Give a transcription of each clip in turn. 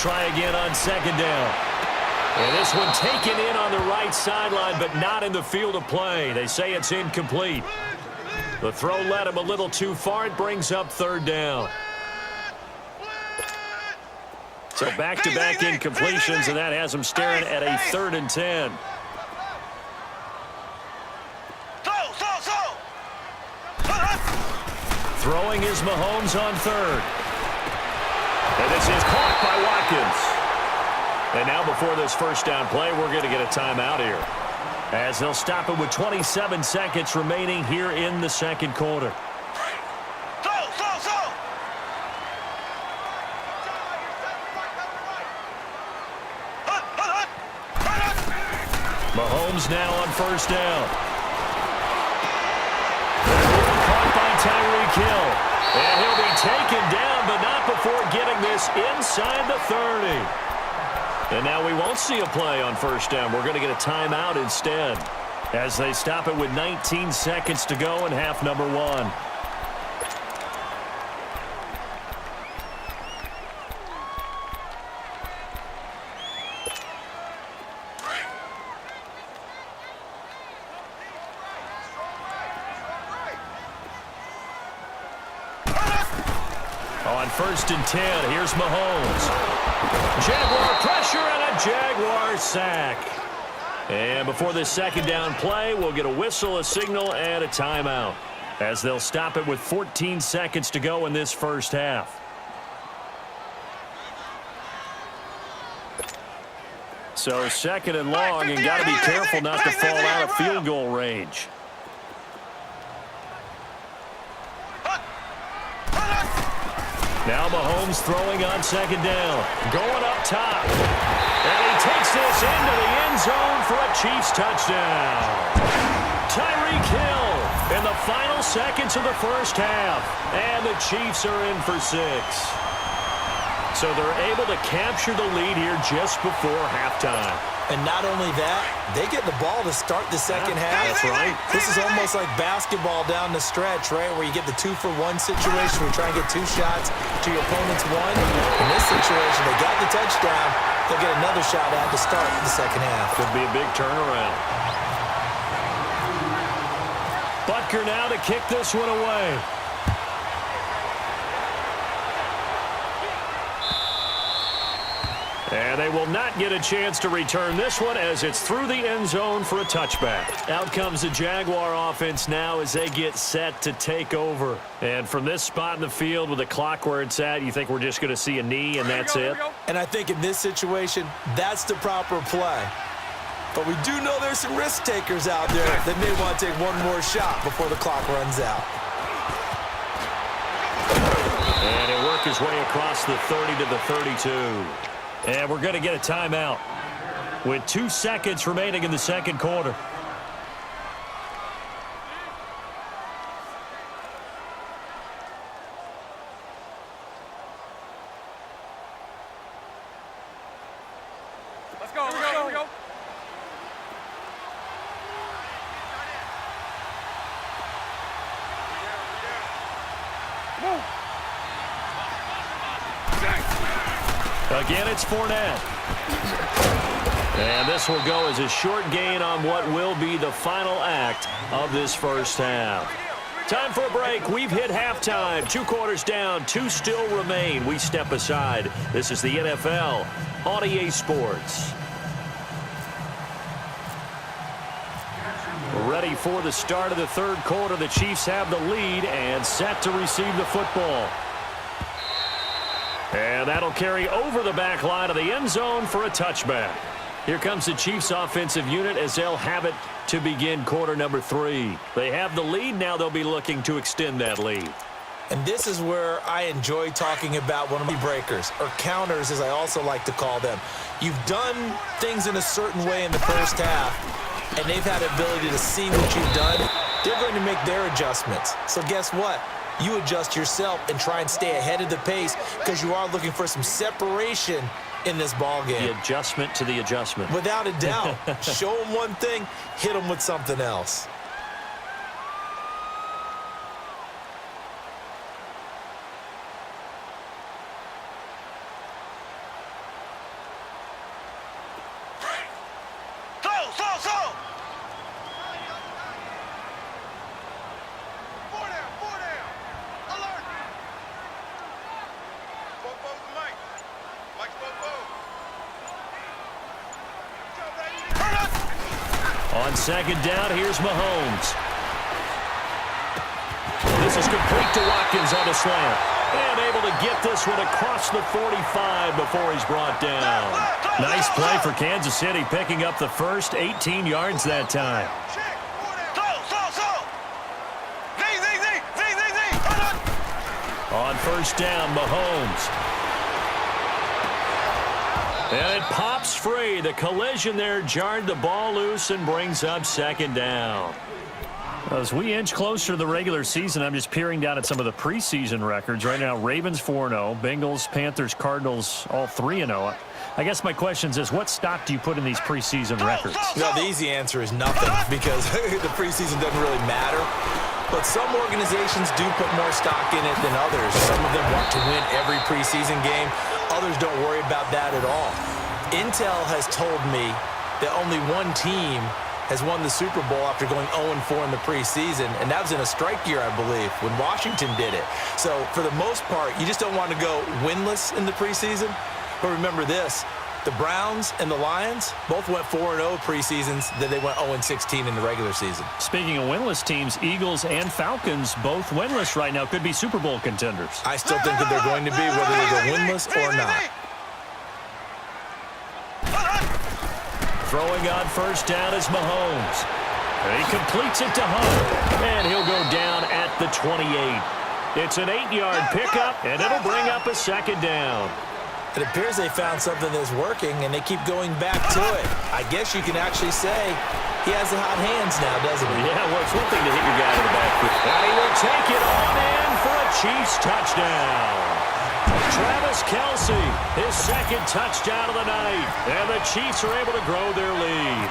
try again on second down. And this one taken in on the right sideline, but not in the field of play. They say it's incomplete. The throw led him a little too far. It brings up third down. So back-to-back incompletions, and that has him staring at a 3rd and 10. Throwing is Mahomes on 3rd. And this is caught by Watkins. And now before this first down play, we're going to get a timeout here, as they'll stop it with 27 seconds remaining here in the second quarter. Mahomes now on first down. Caught by Tyreek Hill. And he'll be taken down, but not before getting this inside the 30. And now we won't see a play on first down. We're going to get a timeout instead, as they stop it with 19 seconds to go in half number 1. On 1st and 10, here's Mahomes. Jaguar pressure and a Jaguar sack. And before this second down play, we'll get a whistle, a signal, and a timeout, as they'll stop it with 14 seconds to go in this first half. So 2nd and long, and got to be careful not to fall out of field goal range. Now Mahomes throwing on second down. Going up top. And he takes this into the end zone for a Chiefs touchdown. Tyreek Hill in the final seconds of the first half. And the Chiefs are in for 6. So they're able to capture the lead here just before halftime. And not only that, they get the ball to start the second half. That's right. This is almost like basketball down the stretch, right, where you get the 2-for-1 situation where you try and get 2 shots to your opponent's 1. In this situation, they got the touchdown. They'll get another shot at to start the second half. Could be a big turnaround. Butker now to kick this one away. And they will not get a chance to return this one, as it's through the end zone for a touchback. Out comes the Jaguar offense now as they get set to take over. And from this spot in the field with the clock where it's at, you think we're just going to see a knee and that's it? And I think in this situation, that's the proper play. But we do know there's some risk takers out there that may want to take one more shot before the clock runs out. And he'll work his way across the 30 to the 32. And we're going to get a timeout with 2 seconds remaining in the second quarter. Let's go, here we go. Move. Again, it's Fournette. And this will go as a short gain on what will be the final act of this first half. Time for a break. We've hit halftime. 2 quarters down, 2 still remain. We step aside. This is the NFL on EA Sports. Ready for the start of the third quarter. The Chiefs have the lead and set to receive the football. And that'll carry over the back line of the end zone for a touchback. Here comes the Chiefs offensive unit as they'll have it to begin quarter number 3. They have the lead. Now they'll be looking to extend that lead. And this is where I enjoy talking about one of the breakers, or counters as I also like to call them. You've done things in a certain way in the first half, and they've had the ability to see what you've done. They're going to make their adjustments. So guess what? You adjust yourself and try and stay ahead of the pace, because you are looking for some separation in this ball game. The adjustment to the adjustment. Without a doubt. Show them one thing, hit them with something else. On second down, here's Mahomes. This is complete to Watkins on the slant. And able to get this one across the 45 before he's brought down. Nice play for Kansas City, picking up the first 18 yards that time. On first down, Mahomes. And it pops free. The collision there jarred the ball loose and brings up second down. As we inch closer to the regular season, I'm just peering down at some of the preseason records. Right now, Ravens 4-0, Bengals, Panthers, Cardinals, all 3-0. I guess my question is, what stock do you put in these preseason records? No, the easy answer is nothing because the preseason doesn't really matter. But some organizations do put more stock in it than others. Some of them want to win every preseason game. Others don't worry about that at all. Intel has told me that only one team has won the Super Bowl after going 0-4 in the preseason, and that was in a strike year, I believe, when Washington did it. So for the most part, you just don't want to go winless in the preseason. But remember this, the Browns and the Lions both went 4-0 preseasons, then they went 0-16 in the regular season. Speaking of winless teams, Eagles and Falcons both winless right now, could be Super Bowl contenders. I still think that they're going to be, whether they go winless or not. Throwing on first down is Mahomes. He completes it to Hunt, and he'll go down at the 28. It's an 8-yard pickup, and it'll bring up a second down. It appears they found something that's working, and they keep going back to it. I guess you can actually say he has the hot hands now, doesn't he? Yeah, well, it's one thing to hit your guy in the back. And he will take it on in for a Chiefs touchdown. Travis Kelce, his second touchdown of the night. And the Chiefs are able to grow their lead.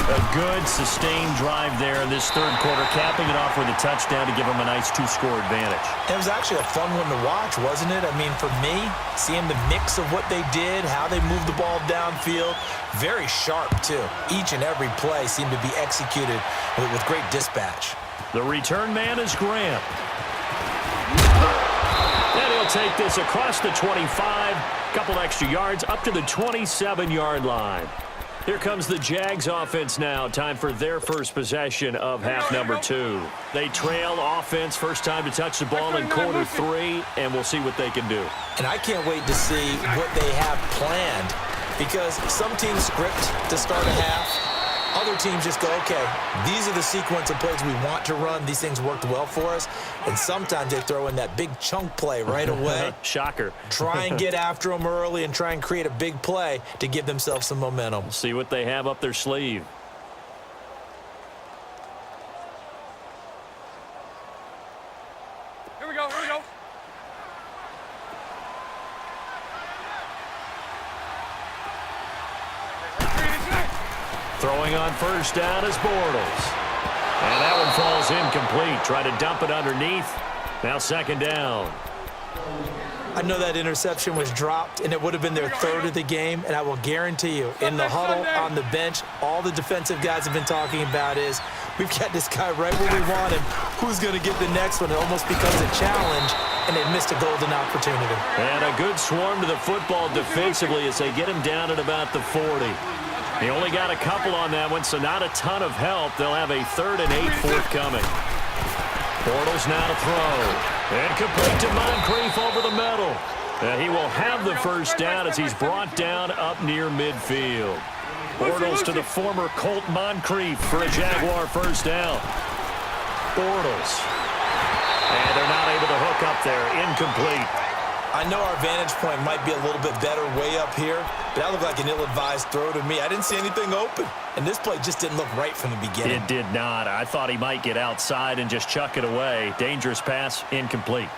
A good, sustained drive there in this third quarter, capping it off with a touchdown to give them a nice two-score advantage. It was actually a fun one to watch, wasn't it? I mean, for me, seeing the mix of what they did, how they moved the ball downfield, very sharp, too. Each and every play seemed to be executed with great dispatch. The return man is Graham. And he'll take this across the 25, couple extra yards, up to the 27-yard line. Here comes the Jags offense now. Time for their first possession of half number 2. They trail offense, first time to touch the ball in quarter 3, and we'll see what they can do. And I can't wait to see what they have planned, because some teams script to start a half. Other teams just go, okay, these are the sequence of plays we want to run. These things worked well for us. And sometimes they throw in that big chunk play right away. Shocker. Try and get after them early and try and create a big play to give themselves some momentum. See what they have up their sleeve. Here we go, here we go. Throwing on first down is Bortles. And that one falls incomplete. Try to dump it underneath. Now second down. I know that interception was dropped, and it would have been their third of the game, and I will guarantee you, in the huddle, on the bench, all the defensive guys have been talking about is, we've got this guy right where we want him. Who's going to get the next one? It almost becomes a challenge, and they missed a golden opportunity. And a good swarm to the football defensively as they get him down at about the 40. He only got a couple on that one, so not a ton of help. They'll have a 3rd and 8 forthcoming. Bortles now to throw. And complete to Moncrief over the middle. He will have the first down as he's brought down up near midfield. Bortles to the former Colt Moncrief for a Jaguar first down. Bortles. And they're not able to hook up there. Incomplete. I know our vantage point might be a little bit better way up here, but that looked like an ill-advised throw to me. I didn't see anything open, and this play just didn't look right from the beginning. It did not. I thought he might get outside and just chuck it away. Dangerous pass, incomplete.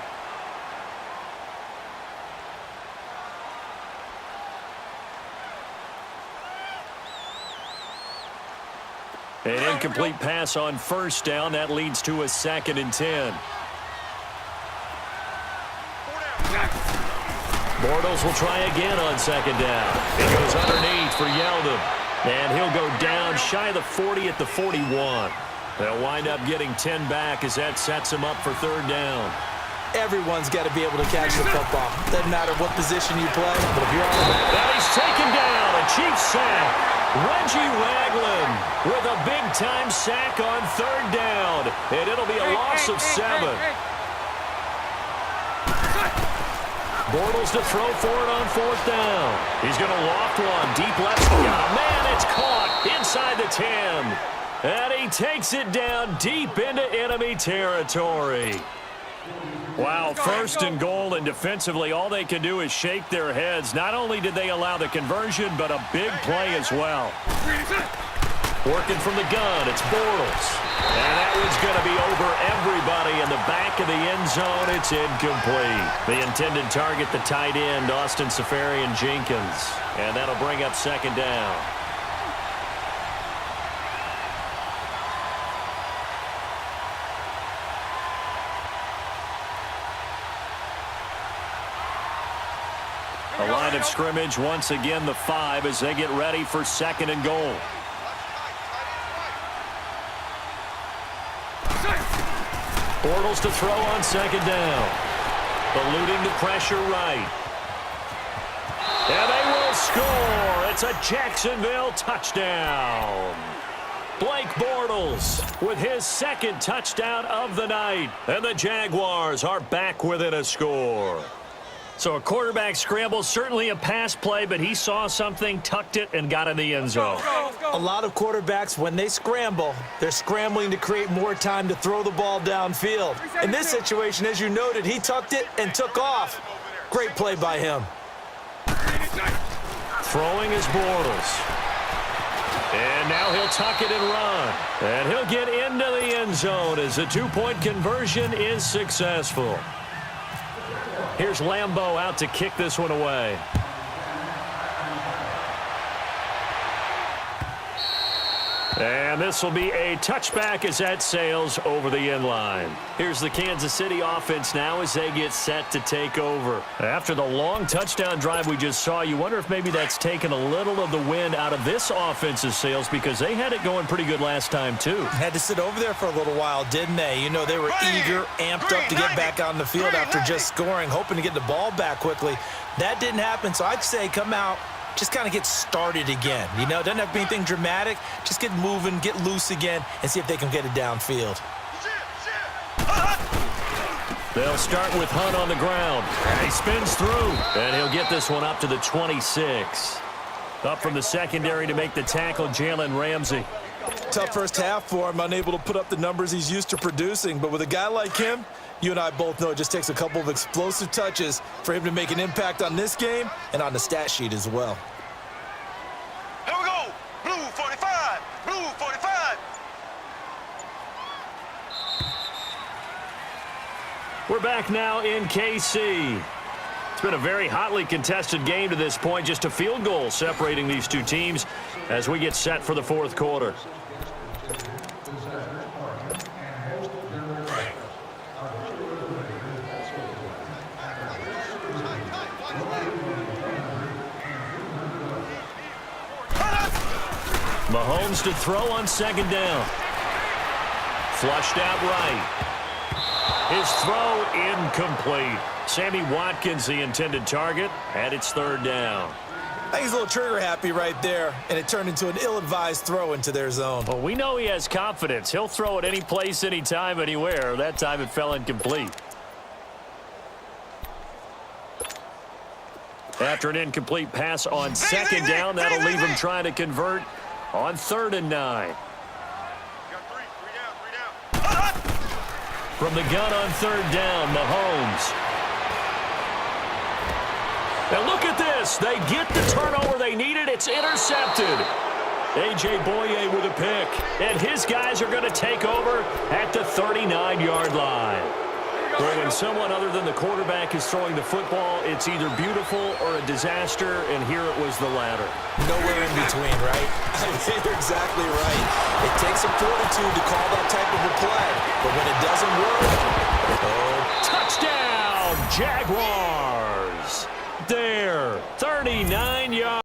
An incomplete pass on first down. That leads to a 2nd and 10. Bortles will try again on second down. It goes underneath for Yeldon. And he'll go down shy of the 40 at the 41. They'll wind up getting 10 back as that sets him up for 3rd down. Everyone's got to be able to catch the football. Doesn't matter what position you play, but if you're on the back. Now he's taken down. A Chiefs sack. Reggie Ragland with a big-time sack on third down, and it'll be a loss of 7. Bortles to throw for it on fourth down. He's going to loft one. Deep left. Oh, man, it's caught inside the 10. And he takes it down deep into enemy territory. Wow, first and goal, and defensively, all they can do is shake their heads. Not only did they allow the conversion, but a big play as well. Working from the gun, it's Bortles. And that one's going to be over everybody in the back of the end zone. It's incomplete. The intended target, the tight end, Austin Seferian-Jenkins. And that'll bring up second down. A line of scrimmage, once again the 5 as they get ready for second and goal. Bortles to throw on second down. Eluding the pressure right. And they will score. It's a Jacksonville touchdown. Blake Bortles with his second touchdown of the night. And the Jaguars are back within a score. So a quarterback scramble, certainly a pass play, but he saw something, tucked it, and got in the end zone. A lot of quarterbacks, when they scramble, they're scrambling to create more time to throw the ball downfield. In this situation, as you noted, he tucked it and took off. Great play by him. Throwing is Bortles. And now he'll tuck it and run. And he'll get into the end zone as the two-point conversion is successful. Here's Lambeau out to kick this one away. And this will be a touchback as that sails over the end line. Here's the Kansas City offense now as they get set to take over. After the long touchdown drive we just saw, you wonder if maybe that's taken a little of the wind out of this offense's sails because they had it going pretty good last time too. Had to sit over there for a little while, didn't they? You know, they were eager, amped up to get back on the field after just scoring, hoping to get the ball back quickly. That didn't happen, so I'd say come out, just kind of get started again. You know, doesn't have to be anything dramatic. Just get moving, get loose again, and see if they can get it downfield. They'll start with Hunt on the ground. And he spins through. And he'll get this one up to the 26. Up from the secondary to make the tackle, Jalen Ramsey. Tough first half for him, unable to put up the numbers he's used to producing. But with a guy like him, you and I both know it just takes a couple of explosive touches for him to make an impact on this game and on the stat sheet as well. Here we go. Blue 45. Blue 45. We're back now in KC. It's been a very hotly contested game to this point. Just a field goal separating these two teams as we get set for the fourth quarter. Mahomes to throw on second down. Flushed out right. His throw incomplete. Sammy Watkins, the intended target, and it's third down. I think he's a little trigger happy right there, and it turned into an ill-advised throw into their zone. Well, we know he has confidence. He'll throw it any place, anytime, anywhere. That time it fell incomplete. After an incomplete pass on second down, that'll leave him trying to convert on 3rd and 9. From the gun on 3rd down, Mahomes. Now look at this. They get the turnover they needed. It's intercepted. A.J. Boye with a pick. And his guys are going to take over at the 39-yard line. Well, when someone other than the quarterback is throwing the football, it's either beautiful or a disaster, and here it was the latter. Nowhere in between, right? You're exactly right. It takes some fortitude to call that type of a play, but when it doesn't work, touchdown, Jaguars! There, 39 yards.